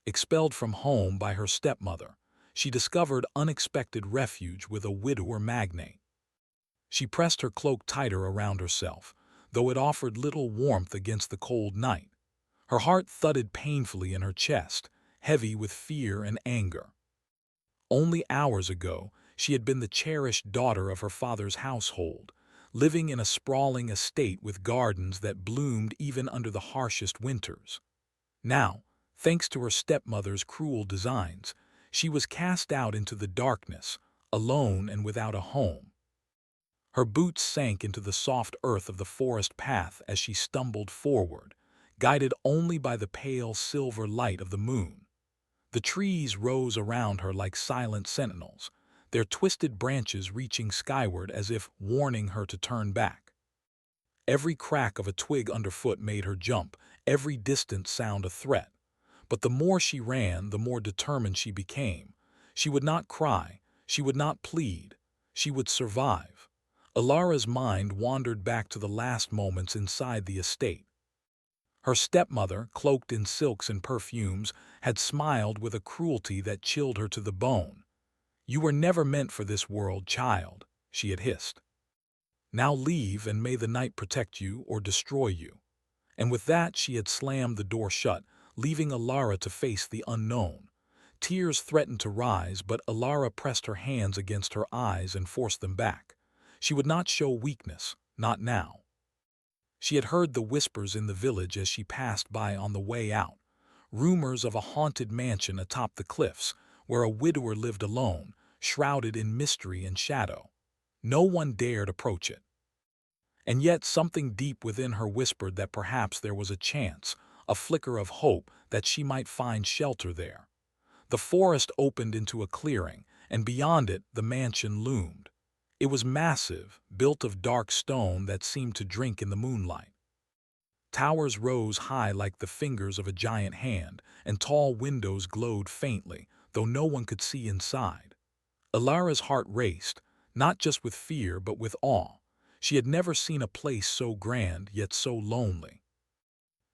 Expelled from home by her stepmother, she discovered unexpected refuge with a widower magnate. She pressed her cloak tighter around herself, though it offered little warmth against the cold night. Her heart thudded painfully in her chest, heavy with fear and anger. Only hours ago, she had been the cherished daughter of her father's household, living in a sprawling estate with gardens that bloomed even under the harshest winters. Now, thanks to her stepmother's cruel designs, she was cast out into the darkness, alone and without a home. Her boots sank into the soft earth of the forest path as she stumbled forward, guided only by the pale silver light of the moon. The trees rose around her like silent sentinels, their twisted branches reaching skyward as if warning her to turn back. Every crack of a twig underfoot made her jump, every distant sound a threat. But the more she ran, the more determined she became. She would not cry, she would not plead, she would survive. Alara's mind wandered back to the last moments inside the estate. Her stepmother, cloaked in silks and perfumes, had smiled with a cruelty that chilled her to the bone. "You were never meant for this world, child," she had hissed. "Now leave, and may the night protect you or destroy you." And with that she had slammed the door shut, leaving Alara to face the unknown. Tears threatened to rise, but Alara pressed her hands against her eyes and forced them back. She would not show weakness, not now. She had heard the whispers in the village as she passed by on the way out. Rumors of a haunted mansion atop the cliffs, where a widower lived alone, shrouded in mystery and shadow. No one dared approach it. And yet something deep within her whispered that perhaps there was a chance, a flicker of hope that she might find shelter there. The forest opened into a clearing, and beyond it the mansion loomed. It was massive, built of dark stone that seemed to drink in the moonlight. Towers rose high like the fingers of a giant hand, and tall windows glowed faintly, though no one could see inside. Alara's heart raced, not just with fear but with awe. She had never seen a place so grand yet so lonely.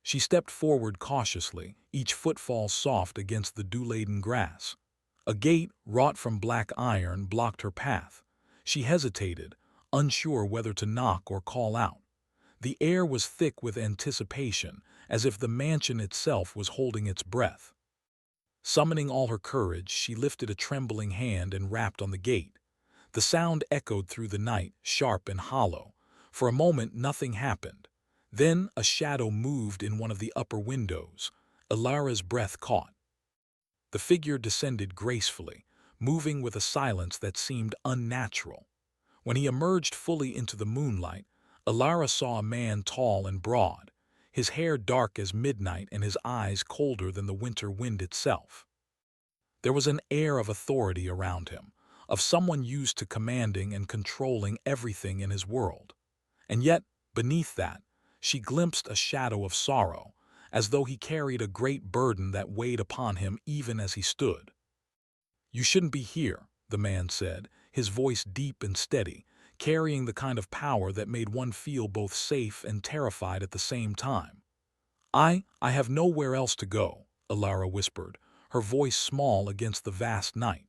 She stepped forward cautiously, each footfall soft against the dew-laden grass. A gate, wrought from black iron, blocked her path. She hesitated, unsure whether to knock or call out. The air was thick with anticipation, as if the mansion itself was holding its breath. Summoning all her courage, she lifted a trembling hand and rapped on the gate. The sound echoed through the night, sharp and hollow. For a moment nothing happened. Then a shadow moved in one of the upper windows. Alara's breath caught. The figure descended gracefully, moving with a silence that seemed unnatural. When he emerged fully into the moonlight, Alara saw a man tall and broad, his hair dark as midnight and his eyes colder than the winter wind itself. There was an air of authority around him, of someone used to commanding and controlling everything in his world. And yet, beneath that, she glimpsed a shadow of sorrow, as though he carried a great burden that weighed upon him even as he stood. "You shouldn't be here," the man said, his voice deep and steady, carrying the kind of power that made one feel both safe and terrified at the same time. I have nowhere else to go," Alara whispered, her voice small against the vast night.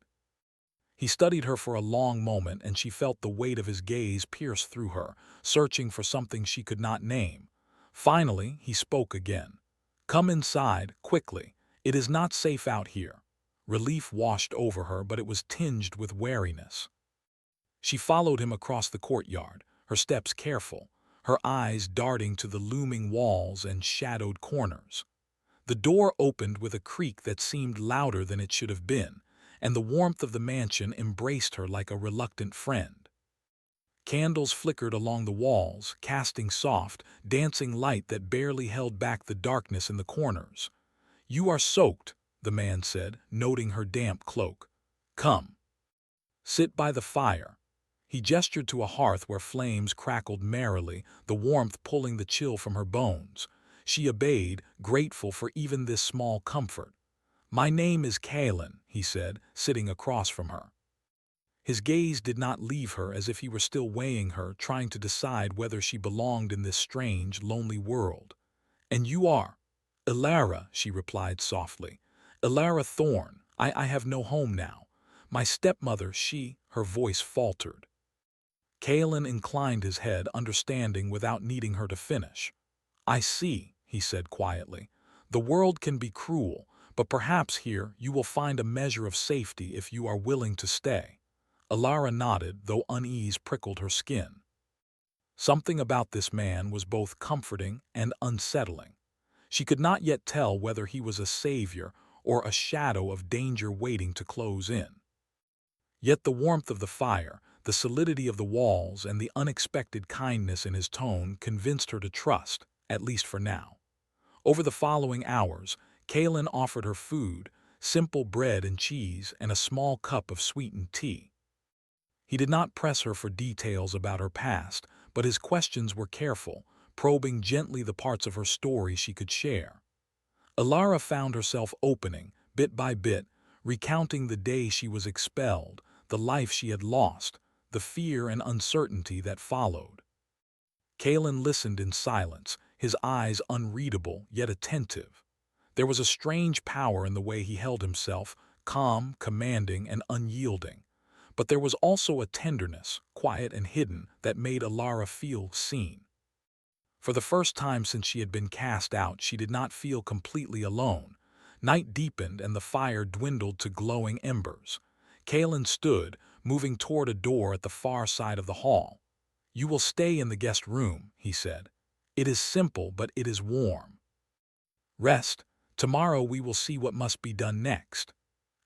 He studied her for a long moment, and she felt the weight of his gaze pierce through her, searching for something she could not name. Finally, he spoke again. "Come inside, quickly. It is not safe out here." Relief washed over her, but it was tinged with wariness. She followed him across the courtyard, her steps careful, her eyes darting to the looming walls and shadowed corners. The door opened with a creak that seemed louder than it should have been, and the warmth of the mansion embraced her like a reluctant friend. Candles flickered along the walls, casting soft, dancing light that barely held back the darkness in the corners. "You are soaked," the man said, noting her damp cloak. "Come. Sit by the fire." He gestured to a hearth where flames crackled merrily, the warmth pulling the chill from her bones. She obeyed, grateful for even this small comfort. "My name is Kalen," he said, sitting across from her. His gaze did not leave her, as if he were still weighing her, trying to decide whether she belonged in this strange, lonely world. "And you are?" "Alara," she replied softly. Elara Thorne, I have no home now. My stepmother, her voice faltered. Kalen inclined his head, understanding without needing her to finish. I see, he said quietly. The world can be cruel, but perhaps here you will find a measure of safety if you are willing to stay. Elara nodded, though unease prickled her skin. Something about this man was both comforting and unsettling. She could not yet tell whether he was a savior or a shadow of danger waiting to close in. Yet the warmth of the fire, the solidity of the walls, and the unexpected kindness in his tone convinced her to trust, at least for now. Over the following hours, Kalen offered her food, simple bread and cheese, and a small cup of sweetened tea. He did not press her for details about her past, but his questions were careful, probing gently the parts of her story she could share. Elara found herself opening, bit by bit, recounting the day she was expelled, the life she had lost, the fear and uncertainty that followed. Kalen listened in silence, his eyes unreadable yet attentive. There was a strange power in the way he held himself, calm, commanding, and unyielding. But there was also a tenderness, quiet and hidden, that made Elara feel seen. For the first time since she had been cast out, she did not feel completely alone. Night deepened and the fire dwindled to glowing embers. Kalen stood, moving toward a door at the far side of the hall. You will stay in the guest room, he said. It is simple, but it is warm. Rest. Tomorrow we will see what must be done next.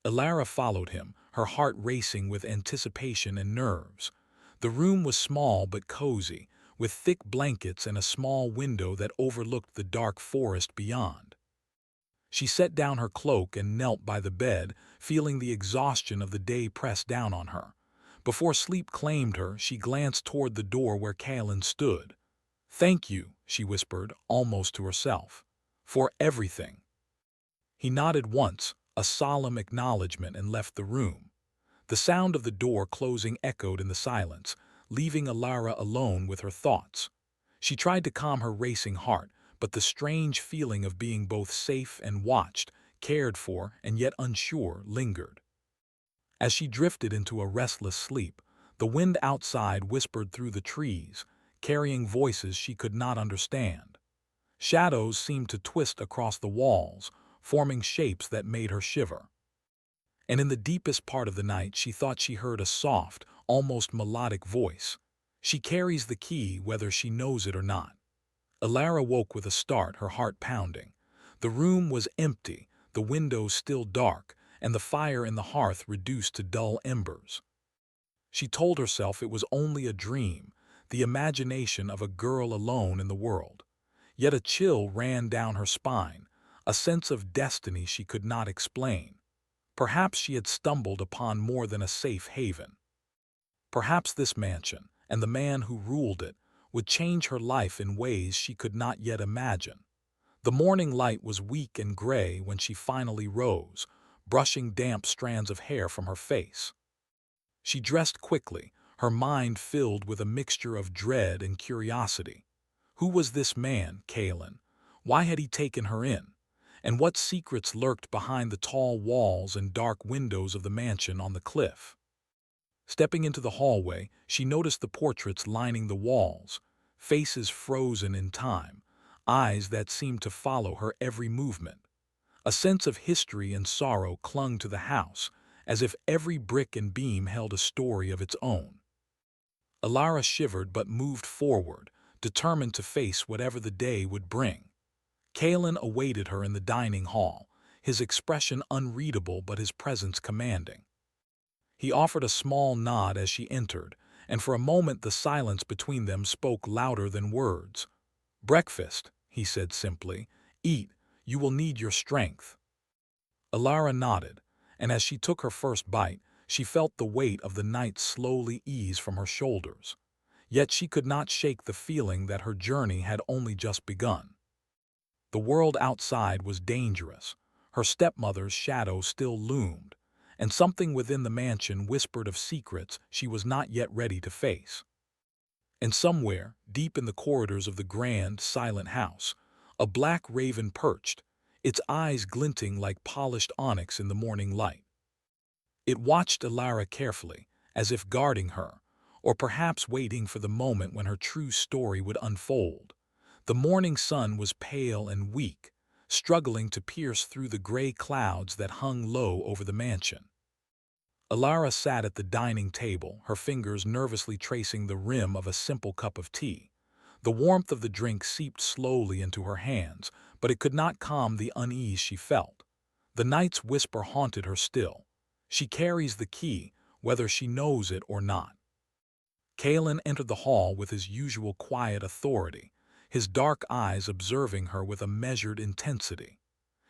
Elara followed him, her heart racing with anticipation and nerves. The room was small but cozy, with thick blankets and a small window that overlooked the dark forest beyond. She set down her cloak and knelt by the bed, feeling the exhaustion of the day press down on her. Before sleep claimed her, she glanced toward the door where Kalen stood. Thank you, she whispered, almost to herself, for everything. He nodded once, a solemn acknowledgement, and left the room. The sound of the door closing echoed in the silence, leaving Elara alone with her thoughts. She tried to calm her racing heart, but the strange feeling of being both safe and watched, cared for, and yet unsure, lingered. As she drifted into a restless sleep, the wind outside whispered through the trees, carrying voices she could not understand. Shadows seemed to twist across the walls, forming shapes that made her shiver. And in the deepest part of the night she thought she heard a soft, almost melodic voice. She carries the key whether she knows it or not. Elara woke with a start, her heart pounding. The room was empty, the windows still dark, and the fire in the hearth reduced to dull embers. She told herself it was only a dream, the imagination of a girl alone in the world. Yet a chill ran down her spine, a sense of destiny she could not explain. Perhaps she had stumbled upon more than a safe haven. Perhaps this mansion, and the man who ruled it, would change her life in ways she could not yet imagine. The morning light was weak and gray when she finally rose, brushing damp strands of hair from her face. She dressed quickly, her mind filled with a mixture of dread and curiosity. Who was this man, Kalen? Why had he taken her in? And what secrets lurked behind the tall walls and dark windows of the mansion on the cliff? Stepping into the hallway, she noticed the portraits lining the walls, faces frozen in time, eyes that seemed to follow her every movement. A sense of history and sorrow clung to the house, as if every brick and beam held a story of its own. Elara shivered but moved forward, determined to face whatever the day would bring. Kalen awaited her in the dining hall, his expression unreadable but his presence commanding. He offered a small nod as she entered, and for a moment the silence between them spoke louder than words. "Breakfast," he said simply. "Eat, you will need your strength." Elara nodded, and as she took her first bite, she felt the weight of the night slowly ease from her shoulders. Yet she could not shake the feeling that her journey had only just begun. The world outside was dangerous, her stepmother's shadow still loomed, and something within the mansion whispered of secrets she was not yet ready to face. And somewhere, deep in the corridors of the grand, silent house, a black raven perched, its eyes glinting like polished onyx in the morning light. It watched Alara carefully, as if guarding her, or perhaps waiting for the moment when her true story would unfold. The morning sun was pale and weak, struggling to pierce through the gray clouds that hung low over the mansion. Alara sat at the dining table, her fingers nervously tracing the rim of a simple cup of tea. The warmth of the drink seeped slowly into her hands, but it could not calm the unease she felt. The night's whisper haunted her still. She carries the key, whether she knows it or not. Kalen entered the hall with his usual quiet authority, his dark eyes observing her with a measured intensity.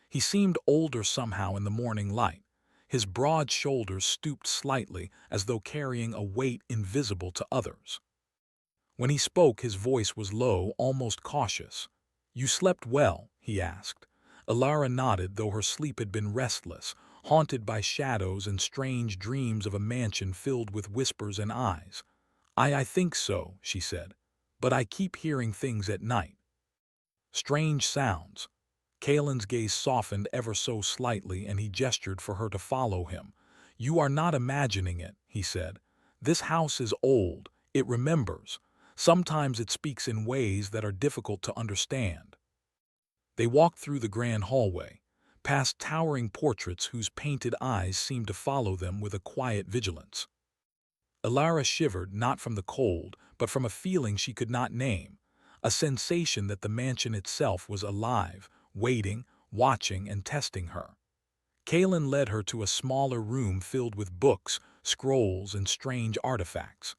He seemed older somehow in the morning light. His broad shoulders stooped slightly as though carrying a weight invisible to others. When he spoke, his voice was low, almost cautious. "You slept well?" he asked. Alara nodded, though her sleep had been restless, haunted by shadows and strange dreams of a mansion filled with whispers and eyes. I think so," she said, "but I keep hearing things at night. Strange sounds." Kalen's gaze softened ever so slightly and he gestured for her to follow him. "You are not imagining it," he said. "This house is old. It remembers. Sometimes it speaks in ways that are difficult to understand." They walked through the grand hallway, past towering portraits whose painted eyes seemed to follow them with a quiet vigilance. Alara shivered, not from the cold, but from a feeling she could not name, a sensation that the mansion itself was alive, waiting, watching, and testing her. Kalen led her to a smaller room filled with books, scrolls, and strange artifacts.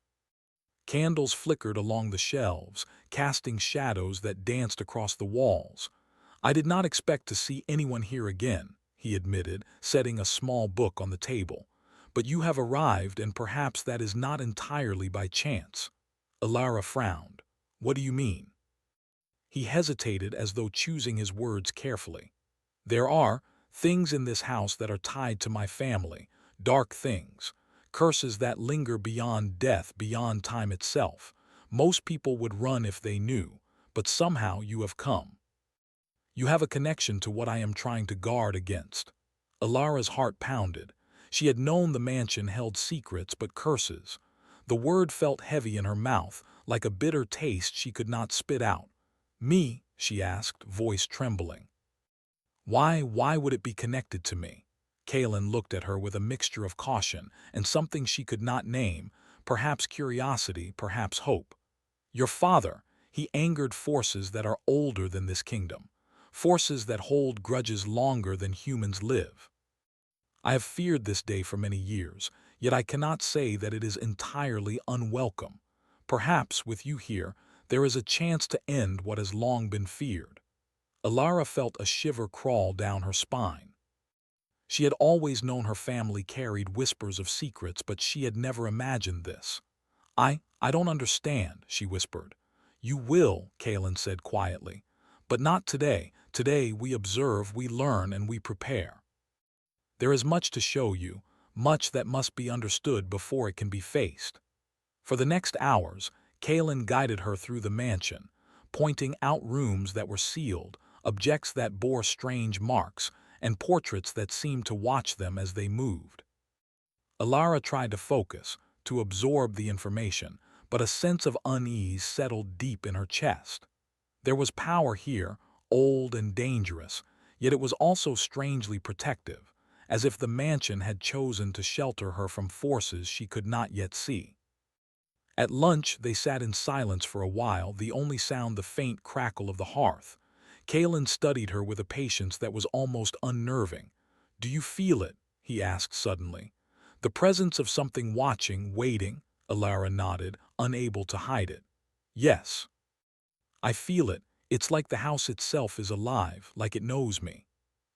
Candles flickered along the shelves, casting shadows that danced across the walls. "I did not expect to see anyone here again," he admitted, setting a small book on the table. "But you have arrived, and perhaps that is not entirely by chance." Alara frowned. "What do you mean?" He hesitated as though choosing his words carefully. "There are things in this house that are tied to my family, dark things, curses that linger beyond death, beyond time itself. Most people would run if they knew, but somehow you have come. You have a connection to what I am trying to guard against." Alara's heart pounded. She had known the mansion held secrets but curses. The word felt heavy in her mouth, like a bitter taste she could not spit out. "Me?" she asked, voice trembling. Why would it be connected to me?" Kalen looked at her with a mixture of caution and something she could not name, perhaps curiosity, perhaps hope. "Your father, he angered forces that are older than this kingdom, forces that hold grudges longer than humans live. I have feared this day for many years, yet I cannot say that it is entirely unwelcome. Perhaps, with you here, there is a chance to end what has long been feared." Alara felt a shiver crawl down her spine. She had always known her family carried whispers of secrets, but she had never imagined this. I don't understand," she whispered. "You will," Kalen said quietly. "But not today. Today we observe, we learn, and we prepare. There is much to show you, much that must be understood before it can be faced." For the next hours, Kalen guided her through the mansion, pointing out rooms that were sealed, objects that bore strange marks, and portraits that seemed to watch them as they moved. Alara tried to focus, to absorb the information, but a sense of unease settled deep in her chest. There was power here, old and dangerous, yet it was also strangely protective, as if the mansion had chosen to shelter her from forces she could not yet see. At lunch, they sat in silence for a while, the only sound the faint crackle of the hearth. Kalen studied her with a patience that was almost unnerving. "Do you feel it?" he asked suddenly. "The presence of something watching, waiting?" Alara nodded, unable to hide it. "Yes. I feel it. It's like the house itself is alive, like it knows me."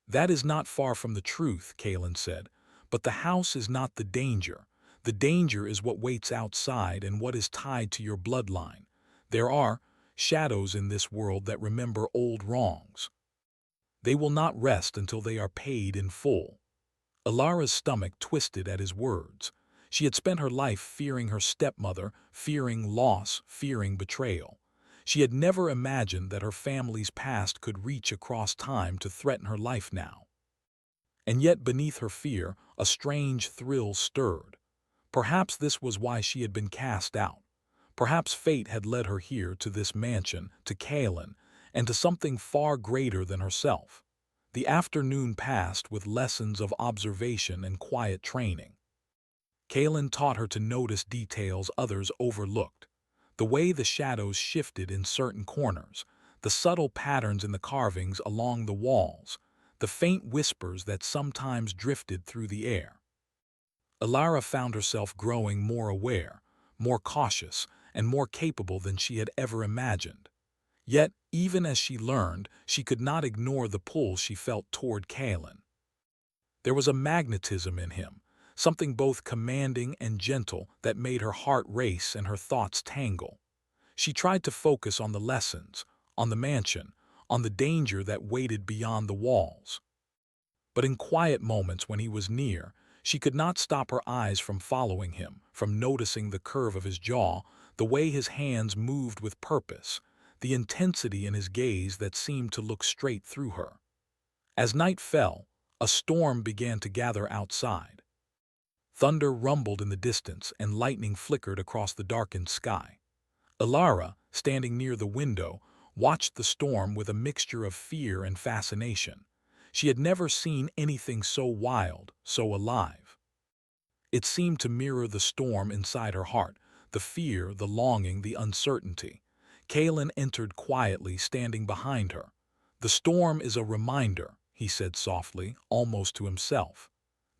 "That is not far from the truth," Kalen said. "But the house is not the danger. The danger is what waits outside and what is tied to your bloodline. There are shadows in this world that remember old wrongs. They will not rest until they are paid in full." Alara's stomach twisted at his words. She had spent her life fearing her stepmother, fearing loss, fearing betrayal. She had never imagined that her family's past could reach across time to threaten her life now. And yet beneath her fear, a strange thrill stirred. Perhaps this was why she had been cast out. Perhaps fate had led her here to this mansion, to Kaelin, and to something far greater than herself. The afternoon passed with lessons of observation and quiet training. Kaelin taught her to notice details others overlooked. The way the shadows shifted in certain corners, the subtle patterns in the carvings along the walls, the faint whispers that sometimes drifted through the air. Alara found herself growing more aware, more cautious, and more capable than she had ever imagined. Yet, even as she learned, she could not ignore the pull she felt toward Kaelin. There was a magnetism in him, something both commanding and gentle that made her heart race and her thoughts tangle. She tried to focus on the lessons, on the mansion, on the danger that waited beyond the walls. But in quiet moments when he was near, she could not stop her eyes from following him, from noticing the curve of his jaw, the way his hands moved with purpose, the intensity in his gaze that seemed to look straight through her. As night fell, a storm began to gather outside. Thunder rumbled in the distance and lightning flickered across the darkened sky. Alara, standing near the window, watched the storm with a mixture of fear and fascination. She had never seen anything so wild, so alive. It seemed to mirror the storm inside her heart, the fear, the longing, the uncertainty. Kaelin entered quietly, standing behind her. "The storm is a reminder," he said softly, almost to himself,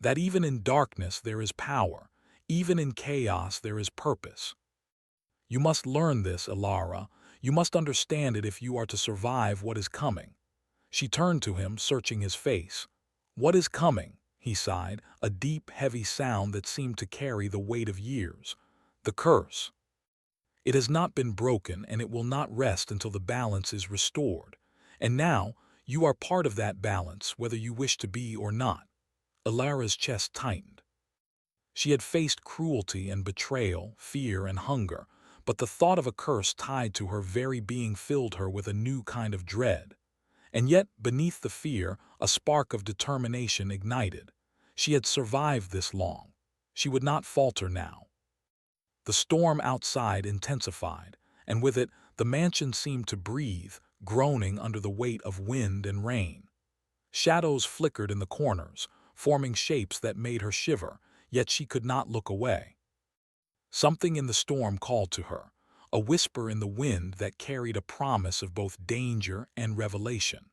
"that even in darkness there is power, even in chaos there is purpose. You must learn this, Alara. You must understand it if you are to survive what is coming." She turned to him, searching his face. "What is coming?" he sighed, a deep, heavy sound that seemed to carry the weight of years. "The curse. It has not been broken, and it will not rest until the balance is restored. And now, you are part of that balance, whether you wish to be or not." Alara's chest tightened. She had faced cruelty and betrayal, fear and hunger, but the thought of a curse tied to her very being filled her with a new kind of dread. And yet, beneath the fear, a spark of determination ignited. She had survived this long. She would not falter now. The storm outside intensified, and with it, the mansion seemed to breathe, groaning under the weight of wind and rain. Shadows flickered in the corners, forming shapes that made her shiver, yet she could not look away. Something in the storm called to her, a whisper in the wind that carried a promise of both danger and revelation.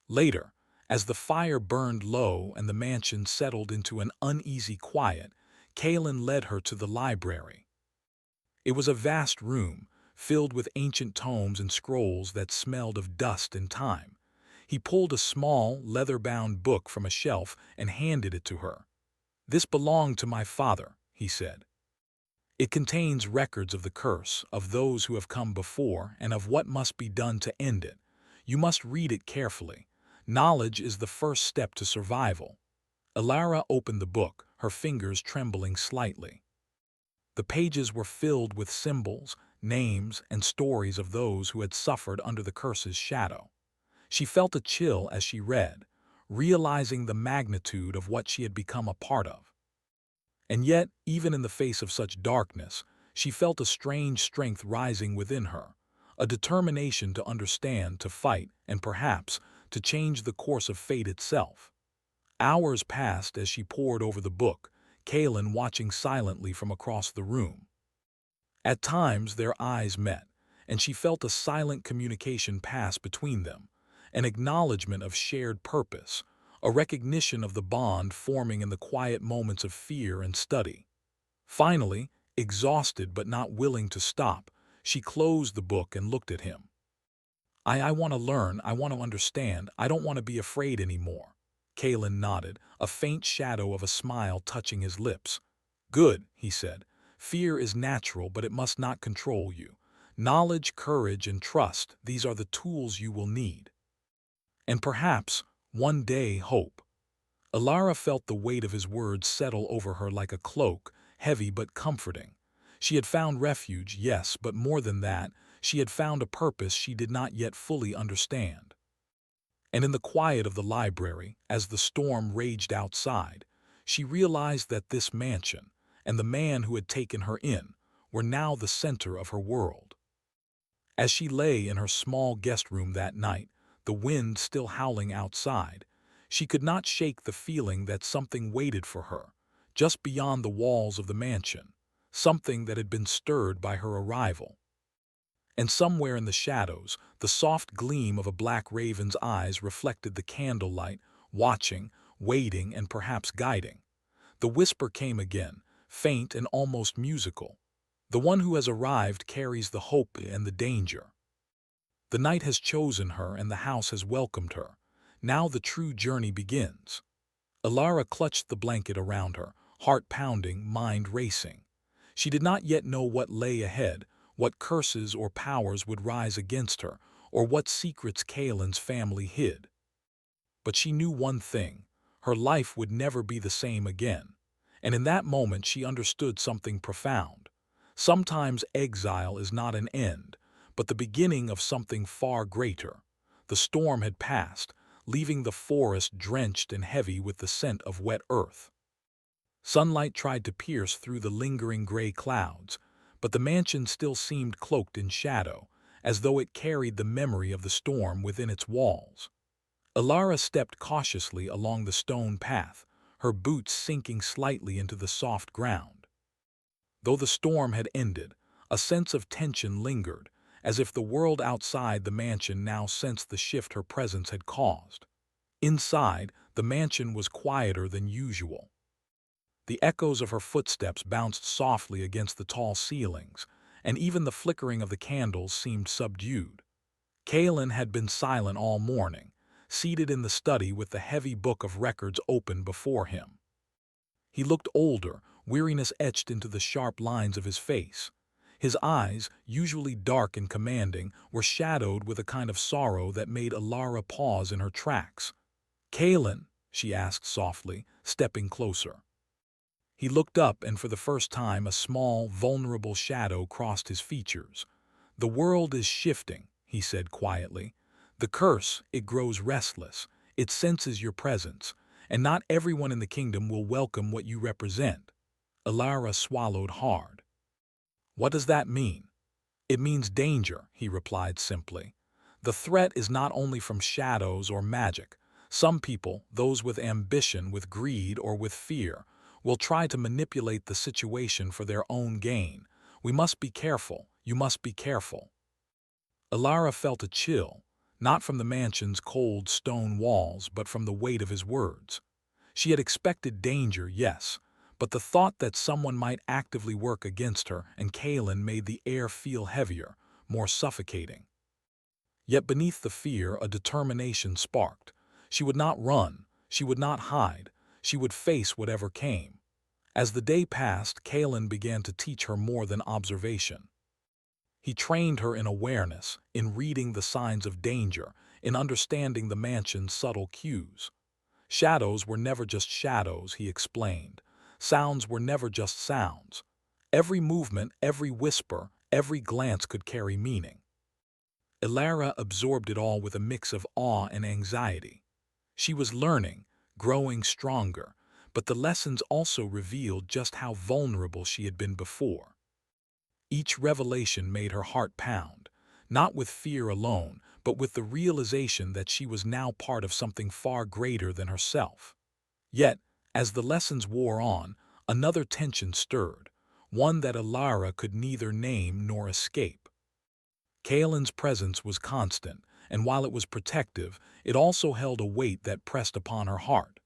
Later, as the fire burned low and the mansion settled into an uneasy quiet, Kaelin led her to the library. It was a vast room, filled with ancient tomes and scrolls that smelled of dust and time. He pulled a small, leather-bound book from a shelf and handed it to her. "This belonged to my father," he said. "It contains records of the curse, of those who have come before, and of what must be done to end it. You must read it carefully. Knowledge is the first step to survival." Alara opened the book, her fingers trembling slightly. The pages were filled with symbols, names, and stories of those who had suffered under the curse's shadow. She felt a chill as she read, realizing the magnitude of what she had become a part of. And yet, even in the face of such darkness, she felt a strange strength rising within her, a determination to understand, to fight, and perhaps to change the course of fate itself. Hours passed as she pored over the book, Kaelin watching silently from across the room. At times their eyes met, and she felt a silent communication pass between them, an acknowledgement of shared purpose, a recognition of the bond forming in the quiet moments of fear and study. Finally, exhausted but not willing to stop, she closed the book and looked at him. I want to learn, I want to understand, I don't want to be afraid anymore." Kaelin nodded, a faint shadow of a smile touching his lips. "Good," he said. "Fear is natural, but it must not control you. Knowledge, courage, and trust, these are the tools you will need. And perhaps, one day, hope." Alara felt the weight of his words settle over her like a cloak, heavy but comforting. She had found refuge, yes, but more than that, She had found a purpose she did not yet fully understand. And in the quiet of the library, as the storm raged outside, she realized that this mansion, and the man who had taken her in, were now the center of her world. As she lay in her small guest room that night, the wind still howling outside, she could not shake the feeling that something waited for her, just beyond the walls of the mansion, something that had been stirred by her arrival. And somewhere in the shadows, the soft gleam of a black raven's eyes reflected the candlelight, watching, waiting, and perhaps guiding. The whisper came again, faint and almost musical. The one who has arrived carries the hope and the danger. The night has chosen her and the house has welcomed her. Now the true journey begins. Alara clutched the blanket around her, heart pounding, mind racing. She did not yet know what lay ahead, what curses or powers would rise against her, or what secrets Kaelin's family hid. But she knew one thing: her life would never be the same again. And in that moment she understood something profound. Sometimes exile is not an end, but the beginning of something far greater. The storm had passed, leaving the forest drenched and heavy with the scent of wet earth. Sunlight tried to pierce through the lingering gray clouds, but the mansion still seemed cloaked in shadow, as though it carried the memory of the storm within its walls. Alara stepped cautiously along the stone path, her boots sinking slightly into the soft ground. Though the storm had ended, a sense of tension lingered, as if the world outside the mansion now sensed the shift her presence had caused. Inside, the mansion was quieter than usual. The echoes of her footsteps bounced softly against the tall ceilings, and even the flickering of the candles seemed subdued. Kaelin had been silent all morning, seated in the study with the heavy book of records open before him. He looked older, weariness etched into the sharp lines of his face. His eyes, usually dark and commanding, were shadowed with a kind of sorrow that made Alara pause in her tracks. "Kaelin," she asked softly, stepping closer. He looked up, and for the first time a small, vulnerable shadow crossed his features. "The world is shifting," he said quietly. "The curse, it grows restless. It senses your presence, and not everyone in the kingdom will welcome what you represent." Alara swallowed hard. "What does that mean?" "It means danger," he replied simply. "The threat is not only from shadows or magic. Some people, those with ambition, with greed, or with fear, will try to manipulate the situation for their own gain. We must be careful. You must be careful." Alara felt a chill, not from the mansion's cold stone walls, but from the weight of his words. She had expected danger, yes, but the thought that someone might actively work against her and Kaelin made the air feel heavier, more suffocating. Yet beneath the fear, a determination sparked. She would not run, she would not hide, she would face whatever came. As the day passed, Kaelin began to teach her more than observation. He trained her in awareness, in reading the signs of danger, in understanding the mansion's subtle cues. Shadows were never just shadows, he explained. Sounds were never just sounds. Every movement, every whisper, every glance could carry meaning. Alara absorbed it all with a mix of awe and anxiety. She was learning, growing stronger, but the lessons also revealed just how vulnerable she had been before. Each revelation made her heart pound, not with fear alone, but with the realization that she was now part of something far greater than herself. Yet, as the lessons wore on, another tension stirred, one that Alara could neither name nor escape. Kaelin's presence was constant, and while it was protective, it also held a weight that pressed upon her heart.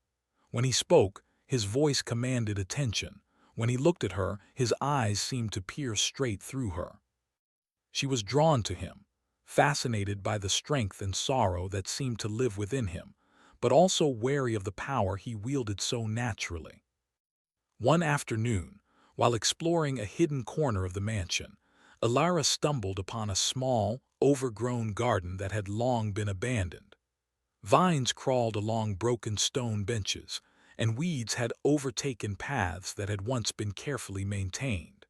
When he spoke, his voice commanded attention. When he looked at her, his eyes seemed to pierce straight through her. She was drawn to him, fascinated by the strength and sorrow that seemed to live within him, but also wary of the power he wielded so naturally. One afternoon, while exploring a hidden corner of the mansion, Alara stumbled upon a small, overgrown garden that had long been abandoned. Vines crawled along broken stone benches, and weeds had overtaken paths that had once been carefully maintained.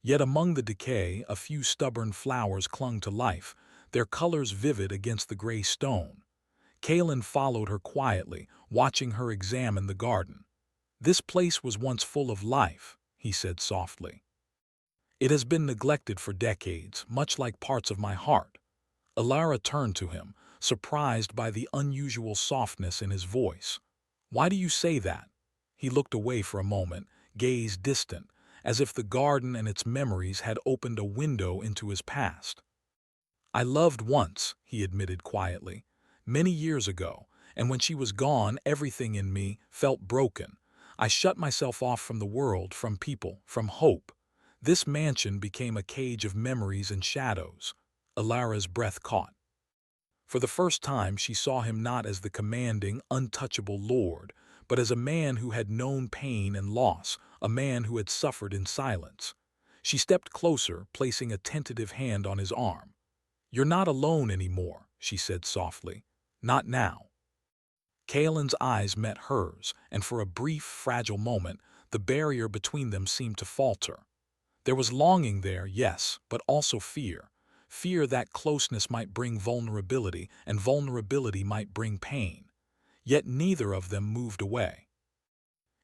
Yet among the decay, a few stubborn flowers clung to life, their colors vivid against the gray stone. Kaelin followed her quietly, watching her examine the garden. "This place was once full of life," he said softly. "It has been neglected for decades, much like parts of my heart." Alara turned to him, surprised by the unusual softness in his voice. "Why do you say that?" He looked away for a moment, gaze distant, as if the garden and its memories had opened a window into his past. "I loved once," he admitted quietly, "many years ago, and when she was gone, everything in me felt broken. I shut myself off from the world, from people, from hope. This mansion became a cage of memories and shadows." Alara's breath caught. For the first time, she saw him not as the commanding, untouchable lord, but as a man who had known pain and loss, a man who had suffered in silence. She stepped closer, placing a tentative hand on his arm. "You're not alone anymore," she said softly. "Not now." Kaelin's eyes met hers, and for a brief, fragile moment, the barrier between them seemed to falter. There was longing there, yes, but also fear. Fear that closeness might bring vulnerability, and vulnerability might bring pain. Yet neither of them moved away.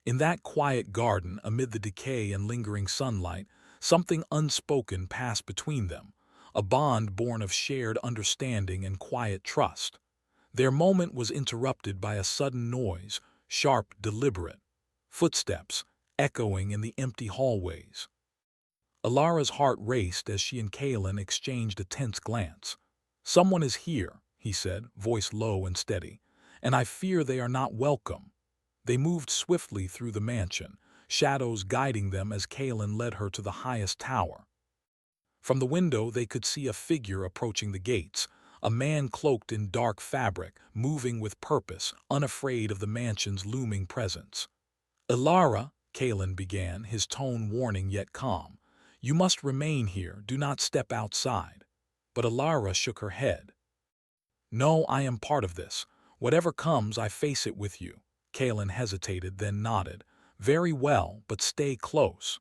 In that quiet garden, amid the decay and lingering sunlight, something unspoken passed between them, a bond born of shared understanding and quiet trust. Their moment was interrupted by a sudden noise, sharp, deliberate. Footsteps, echoing in the empty hallways. Alara's heart raced as she and Kaelin exchanged a tense glance. "Someone is here," he said, voice low and steady, "and I fear they are not welcome." They moved swiftly through the mansion, shadows guiding them as Kaelin led her to the highest tower. From the window they could see a figure approaching the gates, a man cloaked in dark fabric, moving with purpose, unafraid of the mansion's looming presence. "Alara," Kaelin began, his tone warning yet calm, "you must remain here, do not step outside." But Alara shook her head. "No, I am part of this. Whatever comes, I face it with you." Kaelin hesitated, then nodded. "Very well, but stay close."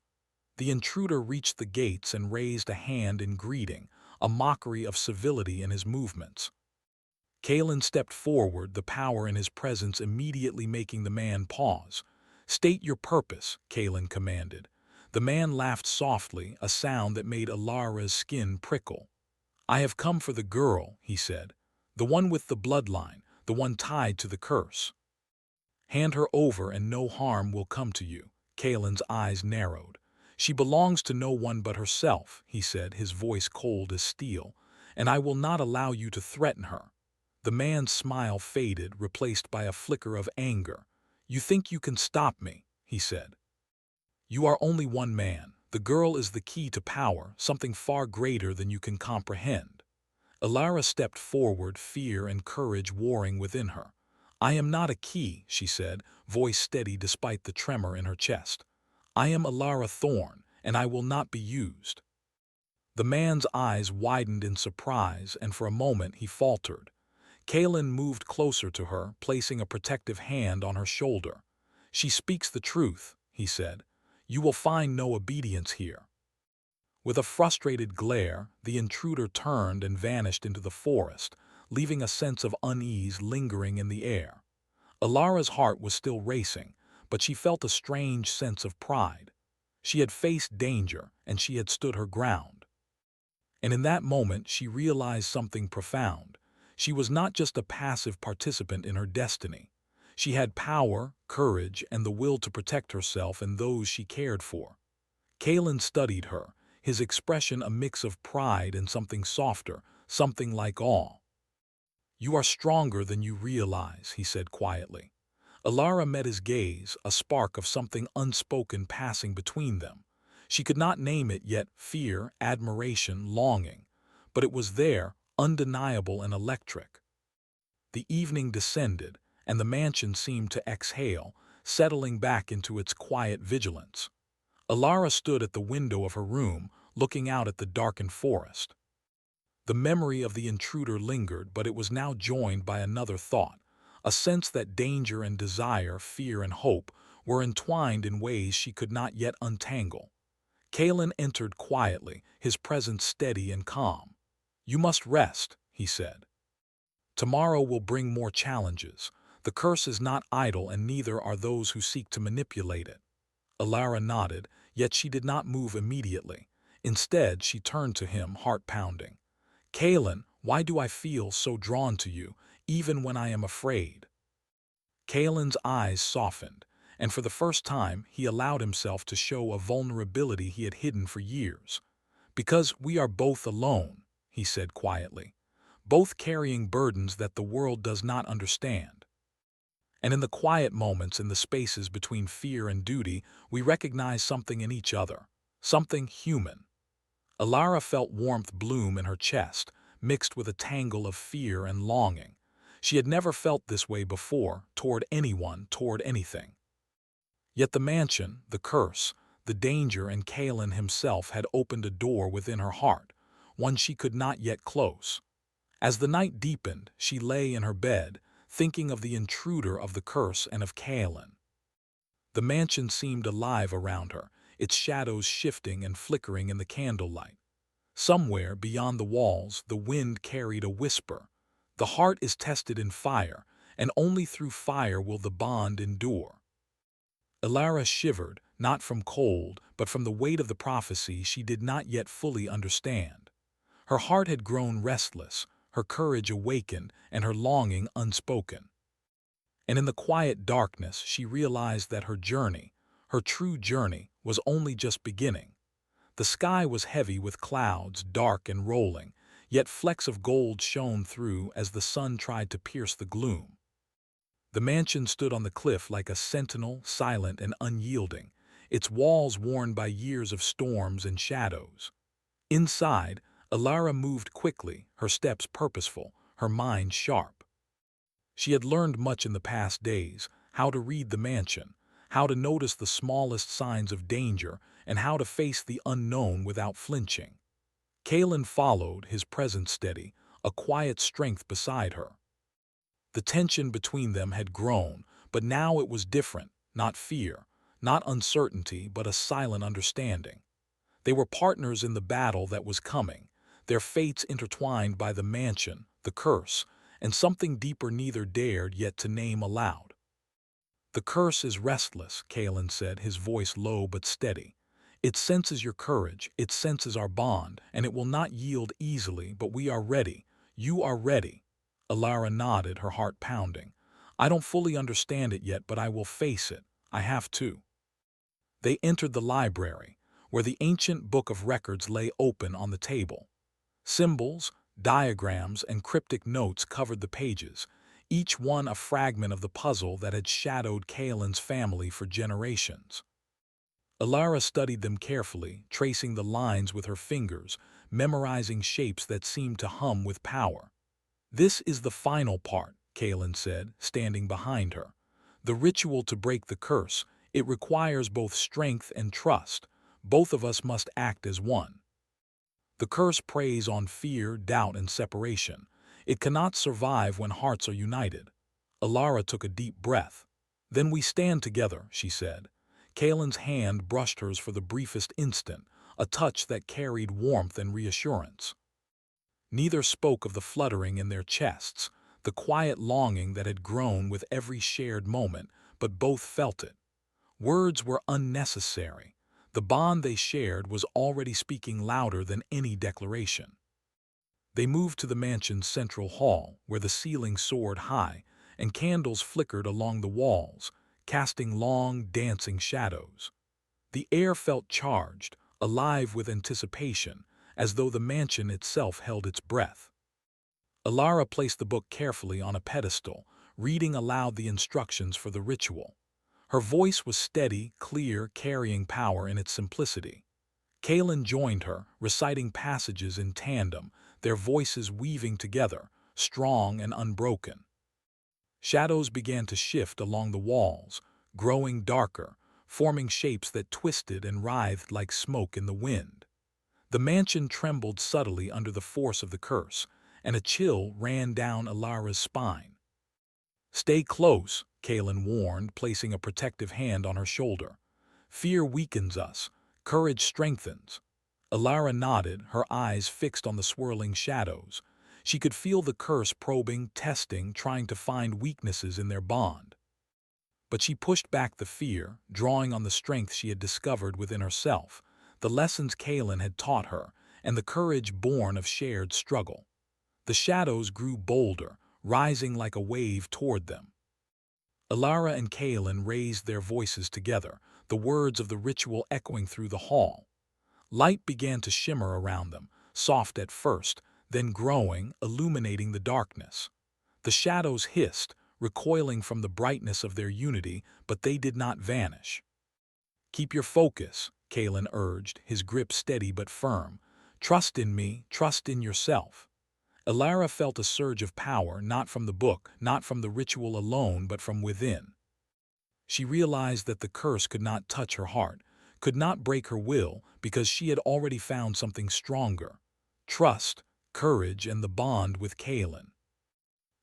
The intruder reached the gates and raised a hand in greeting, a mockery of civility in his movements. Kaelin stepped forward, the power in his presence immediately making the man pause. "State your purpose," Kaelin commanded. The man laughed softly, a sound that made Alara's skin prickle. "I have come for the girl," he said. "The one with the bloodline, the one tied to the curse. Hand her over and no harm will come to you." Kaelin's eyes narrowed. "She belongs to no one but herself," he said, his voice cold as steel, "and I will not allow you to threaten her." The man's smile faded, replaced by a flicker of anger. "You think you can stop me," he said. "You are only one man. The girl is the key to power, something far greater than you can comprehend." Alara stepped forward, fear and courage warring within her. "I am not a key," she said, voice steady despite the tremor in her chest. "I am Alara Thorn, and I will not be used." The man's eyes widened in surprise, and for a moment he faltered. Kaelin moved closer to her, placing a protective hand on her shoulder. "She speaks the truth," he said. "You will find no obedience here." With a frustrated glare, the intruder turned and vanished into the forest, leaving a sense of unease lingering in the air. Alara's heart was still racing, but she felt a strange sense of pride. She had faced danger, and she had stood her ground. And in that moment, she realized something profound. She was not just a passive participant in her destiny. She had power, courage, and the will to protect herself and those she cared for. Kaelin studied her, his expression a mix of pride and something softer, something like awe. "You are stronger than you realize," he said quietly. Alara met his gaze, a spark of something unspoken passing between them. She could not name it yet, fear, admiration, longing. But it was there, undeniable and electric. The evening descended, and the mansion seemed to exhale, settling back into its quiet vigilance. Alara stood at the window of her room, looking out at the darkened forest. The memory of the intruder lingered, but it was now joined by another thought, a sense that danger and desire, fear and hope, were entwined in ways she could not yet untangle. Kalen entered quietly, his presence steady and calm. "You must rest," he said. "Tomorrow will bring more challenges. The curse is not idle, and neither are those who seek to manipulate it." Alara nodded, yet she did not move immediately. Instead, she turned to him, heart pounding. "Kalen, why do I feel so drawn to you, even when I am afraid?" Kalen's eyes softened, and for the first time he allowed himself to show a vulnerability he had hidden for years. "Because we are both alone," he said quietly, "both carrying burdens that the world does not understand. And in the quiet moments, in the spaces between fear and duty, we recognize something in each other, something human." Alara felt warmth bloom in her chest, mixed with a tangle of fear and longing. She had never felt this way before, toward anyone, toward anything. Yet the mansion, the curse, the danger, and Kalen himself had opened a door within her heart, one she could not yet close. As the night deepened, she lay in her bed, thinking of the intruder of the curse and of Kalen. The mansion seemed alive around her, its shadows shifting and flickering in the candlelight. Somewhere beyond the walls, the wind carried a whisper. "The heart is tested in fire, and only through fire will the bond endure." Alara shivered, not from cold, but from the weight of the prophecy she did not yet fully understand. Her heart had grown restless, her courage awakened, and her longing unspoken. And in the quiet darkness, she realized that her journey, her true journey, was only just beginning. The sky was heavy with clouds, dark and rolling, yet flecks of gold shone through as the sun tried to pierce the gloom. The mansion stood on the cliff like a sentinel, silent and unyielding, its walls worn by years of storms and shadows. Inside, Alara moved quickly, her steps purposeful, her mind sharp. She had learned much in the past days, how to read the mansion, how to notice the smallest signs of danger, and how to face the unknown without flinching. Kalen followed, his presence steady, a quiet strength beside her. The tension between them had grown, but now it was different, not fear, not uncertainty, but a silent understanding. They were partners in the battle that was coming, their fates intertwined by the mansion, the curse, and something deeper neither dared yet to name aloud. "The curse is restless," Kalen said, his voice low but steady. "It senses your courage, it senses our bond, and it will not yield easily, but we are ready. You are ready." Alara nodded, her heart pounding. "I don't fully understand it yet, but I will face it. I have to." They entered the library, where the ancient book of records lay open on the table. Symbols, diagrams, and cryptic notes covered the pages, each one a fragment of the puzzle that had shadowed Kalen's family for generations. Alara studied them carefully, tracing the lines with her fingers, memorizing shapes that seemed to hum with power. "This is the final part," Kalen said, standing behind her. "The ritual to break the curse. It requires both strength and trust. Both of us must act as one. The curse preys on fear, doubt, and separation. It cannot survive when hearts are united." Alara took a deep breath. "Then we stand together," she said. Kalen's hand brushed hers for the briefest instant, a touch that carried warmth and reassurance. Neither spoke of the fluttering in their chests, the quiet longing that had grown with every shared moment, but both felt it. Words were unnecessary. The bond they shared was already speaking louder than any declaration. They moved to the mansion's central hall, where the ceiling soared high, and candles flickered along the walls, casting long, dancing shadows. The air felt charged, alive with anticipation, as though the mansion itself held its breath. Alara placed the book carefully on a pedestal, reading aloud the instructions for the ritual. Her voice was steady, clear, carrying power in its simplicity. Kalen joined her, reciting passages in tandem, their voices weaving together, strong and unbroken. Shadows began to shift along the walls, growing darker, forming shapes that twisted and writhed like smoke in the wind. The mansion trembled subtly under the force of the curse, and a chill ran down Alara's spine. "Stay close," Kalen warned, placing a protective hand on her shoulder. "Fear weakens us. Courage strengthens. Alara nodded, her eyes fixed on the swirling shadows. She could feel the curse probing, testing, trying to find weaknesses in their bond. But she pushed back the fear, drawing on the strength she had discovered within herself, the lessons Kaelin had taught her, and the courage born of shared struggle. The shadows grew bolder, rising like a wave toward them. Alara and Kaelin raised their voices together, the words of the ritual echoing through the hall. Light began to shimmer around them, soft at first, then growing, illuminating the darkness. The shadows hissed, recoiling from the brightness of their unity, but they did not vanish. "Keep your focus," Kaelin urged, his grip steady but firm. "Trust in me, trust in yourself." Alara felt a surge of power, not from the book, not from the ritual alone, but from within. She realized that the curse could not touch her heart, could not break her will, because she had already found something stronger: trust, courage, and the bond with Kaelin.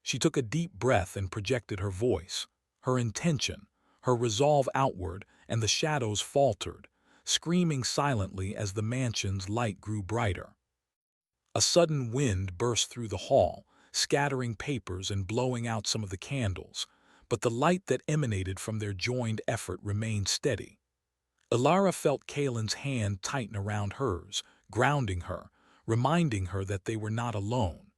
She took a deep breath and projected her voice, her intention, her resolve outward, and the shadows faltered, screaming silently as the mansion's light grew brighter. A sudden wind burst through the hall, scattering papers and blowing out some of the candles, but the light that emanated from their joined effort remained steady. Alara felt Kaelin's hand tighten around hers, grounding her, reminding her that they were not alone.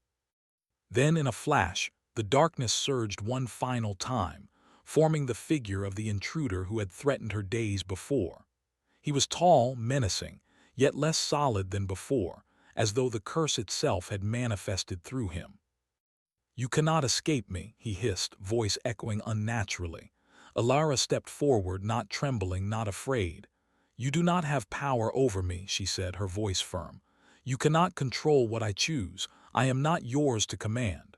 Then, in a flash, the darkness surged one final time, forming the figure of the intruder who had threatened her days before. He was tall, menacing, yet less solid than before, as though the curse itself had manifested through him. "You cannot escape me," he hissed, voice echoing unnaturally. Alara stepped forward, not trembling, not afraid. "You do not have power over me," she said, her voice firm. "You cannot control what I choose. I am not yours to command."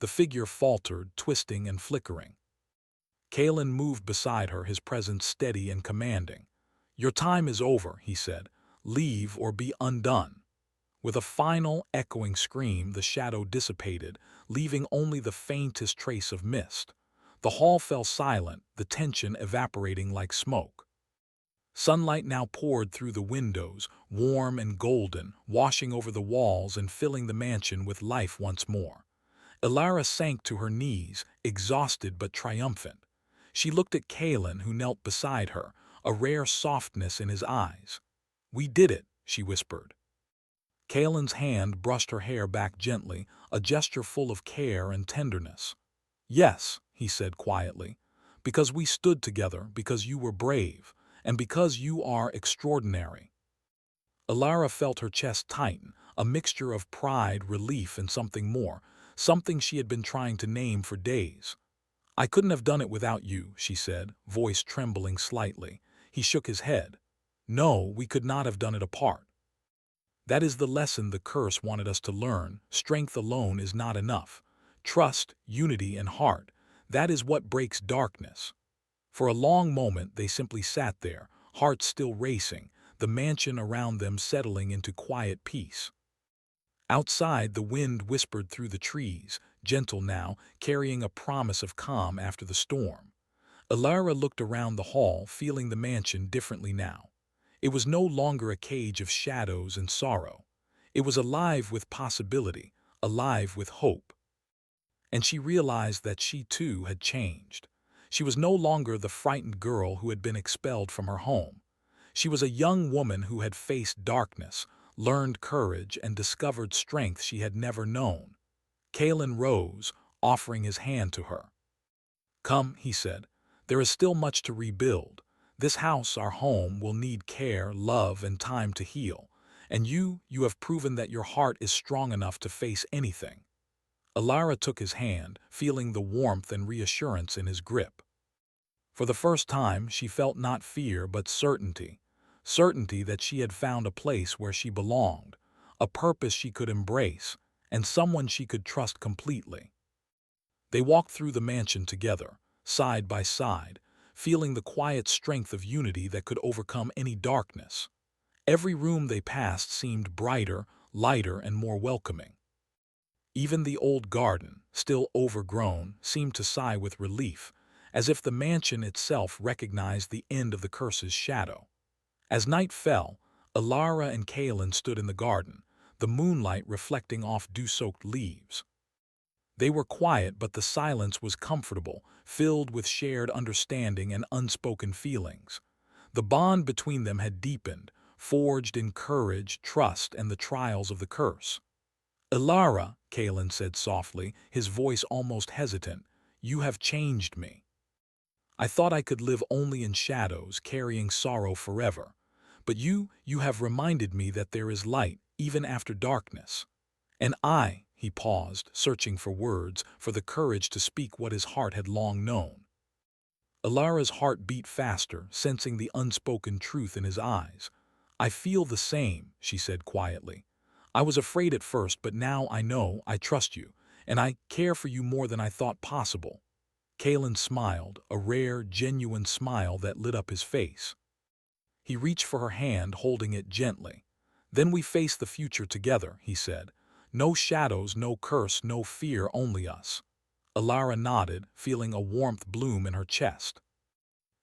The figure faltered, twisting and flickering. Kaelin moved beside her, his presence steady and commanding. "Your time is over," he said. "Leave or be undone." With a final, echoing scream, the shadow dissipated, leaving only the faintest trace of mist. The hall fell silent, the tension evaporating like smoke. Sunlight now poured through the windows, warm and golden, washing over the walls and filling the mansion with life once more. Alara sank to her knees, exhausted but triumphant. She looked at Kaelin, who knelt beside her, a rare softness in his eyes. "We did it," she whispered. Kaelin's hand brushed her hair back gently, a gesture full of care and tenderness. "Yes," he said quietly, "because we stood together, because you were brave, and because you are extraordinary." Alara felt her chest tighten, a mixture of pride, relief, and something more, something she had been trying to name for days. "I couldn't have done it without you," she said, voice trembling slightly. He shook his head. "No, we could not have done it apart." That is the lesson the curse wanted us to learn. Strength alone is not enough. Trust, unity, and heart, that is what breaks darkness. For a long moment they simply sat there, hearts still racing, the mansion around them settling into quiet peace. Outside, the wind whispered through the trees, gentle now, carrying a promise of calm after the storm. Alara looked around the hall, feeling the mansion differently now. It was no longer a cage of shadows and sorrow. It was alive with possibility, alive with hope. And she realized that she too had changed. She was no longer the frightened girl who had been expelled from her home. She was a young woman who had faced darkness, learned courage, and discovered strength she had never known. Kaelin rose, offering his hand to her. "Come," he said. "There is still much to rebuild. This house, our home, will need care, love, and time to heal. And you have proven that your heart is strong enough to face anything." Alara took his hand, feeling the warmth and reassurance in his grip. For the first time, she felt not fear but certainty. Certainty that she had found a place where she belonged, a purpose she could embrace, and someone she could trust completely. They walked through the mansion together, side by side, feeling the quiet strength of unity that could overcome any darkness. Every room they passed seemed brighter, lighter, and more welcoming. Even the old garden, still overgrown, seemed to sigh with relief, as if the mansion itself recognized the end of the curse's shadow. As night fell, Alara and Kaelin stood in the garden, the moonlight reflecting off dew-soaked leaves. They were quiet, but the silence was comfortable, filled with shared understanding and unspoken feelings. The bond between them had deepened, forged in courage, trust, and the trials of the curse. "Alara," Kaelin said softly, his voice almost hesitant, "you have changed me. I thought I could live only in shadows, carrying sorrow forever. But you have reminded me that there is light, even after darkness. And he paused, searching for words, for the courage to speak what his heart had long known. Alara's heart beat faster, sensing the unspoken truth in his eyes. "I feel the same," she said quietly. "I was afraid at first, but now I know I trust you, and I care for you more than I thought possible." Kaelin smiled, a rare, genuine smile that lit up his face. He reached for her hand, holding it gently. "Then we face the future together," he said. "No shadows, no curse, no fear, only us." Alara nodded, feeling a warmth bloom in her chest.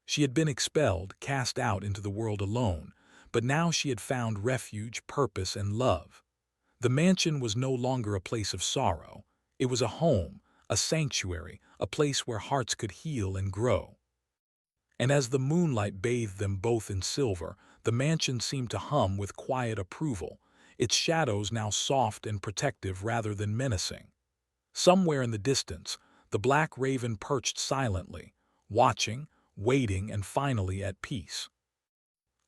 She had been expelled, cast out into the world alone, but now she had found refuge, purpose, and love. The mansion was no longer a place of sorrow. It was a home, a sanctuary, a place where hearts could heal and grow. And as the moonlight bathed them both in silver, the mansion seemed to hum with quiet approval, its shadows now soft and protective rather than menacing. Somewhere in the distance, the black raven perched silently, watching, waiting, and finally at peace.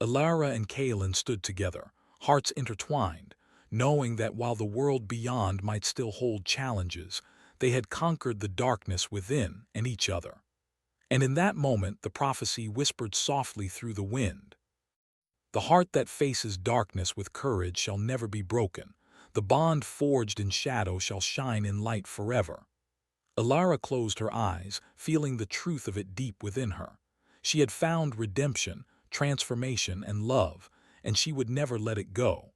Alara and Kaelin stood together, hearts intertwined, knowing that while the world beyond might still hold challenges, they had conquered the darkness within and each other. And in that moment the prophecy whispered softly through the wind. "The heart that faces darkness with courage shall never be broken. The bond forged in shadow shall shine in light forever." Alara closed her eyes, feeling the truth of it deep within her. She had found redemption, transformation, and love, and she would never let it go.